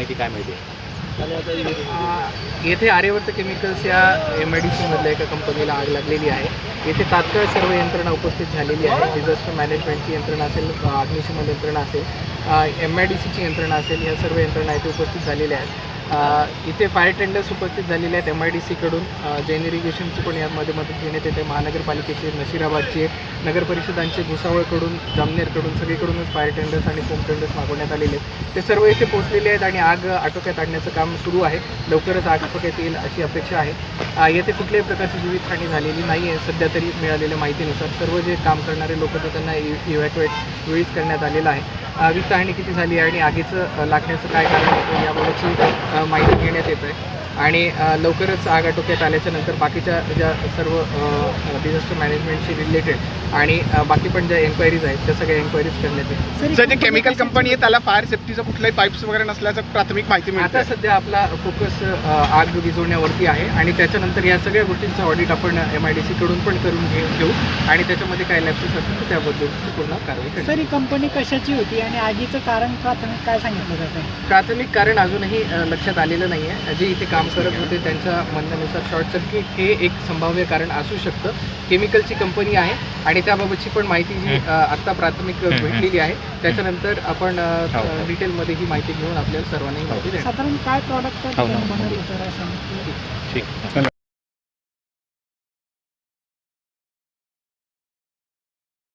माहिती काय मिळते? येथे आर्यवर्त केमिकल्स या MIDC मधल्या एका कंपनीला आग लागलेली आहे. येथे तात्काळ सर्व यंत्रणा उपस्थित झालेली आहे. डिझास्टर मॅनेजमेंटची यंत्रणा असेल, अग्निशमन यंत्रणा असेल, MIDCची यंत्रणा असेल, या सर्व यंत्रणा इथे उपस्थित झालेल्या आहेत. इथे फायर टेंडर्स उपस्थित झालेले आहेत MIDCकडून. जैन इरिगेशनची पण यामध्ये मदत घेण्यात येते. महानगरपालिकेचे, नशिराबादचे, नगर परिषदांचे, भुसावळकडून, जामनेरकडून सगळीकडूनच फायर टेंडर्स आणि फोम टेंडर्स मागवण्यात आलेले आहेत. ते सर्व इथे पोहोचलेले आहेत आणि आग आटोक्यात आणण्याचं काम सुरू आहे. लवकरच आग आटोक्यात येईल अशी अपेक्षा आहे. येथे कुठल्याही प्रकारची जीवितहानी झालेली नाही आहे सध्या तरी मिळालेल्या माहितीनुसार. सर्व जे काम करणारे लोक तर त्यांना इव्हॅक्युएट वेळीच करण्यात आलेलं आहे. वित्तहानी किती झाली आहे आणि आगीचं लागण्याचं काय कारण होतं याबाबतची माहिती घेण्यात येत आहे आणि लवकरच आग आटोक्यात आल्याच्यानंतर बाकीच्या ज्या सर्व डिझास्टर मॅनेजमेंटशी रिलेटेड आणि बाकी पण ज्या एन्क्वायरीज आहेत त्या सगळ्या एन्क्वायरीज करण्यात येईल. सर, जे केमिकल कंपनी आहे त्याला फायर सेफ्टीचं कुठल्याही पाईप्स वगैरे नसल्याचं प्राथमिक माहिती मिळते. आता सध्या आपला फोकस आग विझवण्यावरती आहे आणि त्याच्यानंतर या सगळ्या गोष्टींचं ऑडिट आपण MIDCकडून पण करून घेऊ आणि त्याच्यामध्ये काय लॅप्सेस असतील तर त्याबद्दलची पूर्ण कारवाई करू. सर, ही कंपनी कशाची होती आणि आगीचं कारण प्राथमिक काय सांगितलं जातं? प्राथमिक कारण अजूनही लक्षात आलेलं नाही आहे. जे इथे काम करत होते त्यांच्या म्हणण्यानुसार शॉर्ट सर्किट हे एक संभाव्य कारण असू शकतं. केमिकलची कंपनी आहे आणि त्याबाबतची पण माहिती जी आत्ता प्राथमिक भेटलेली आहे. त्याच्यानंतर आपण डिटेलमध्ये ही माहिती घेऊन आपल्याला सर्वांनाही माहिती देणार. साधारण काय प्रॉडक्ट बनवलं सर असं? ठीक.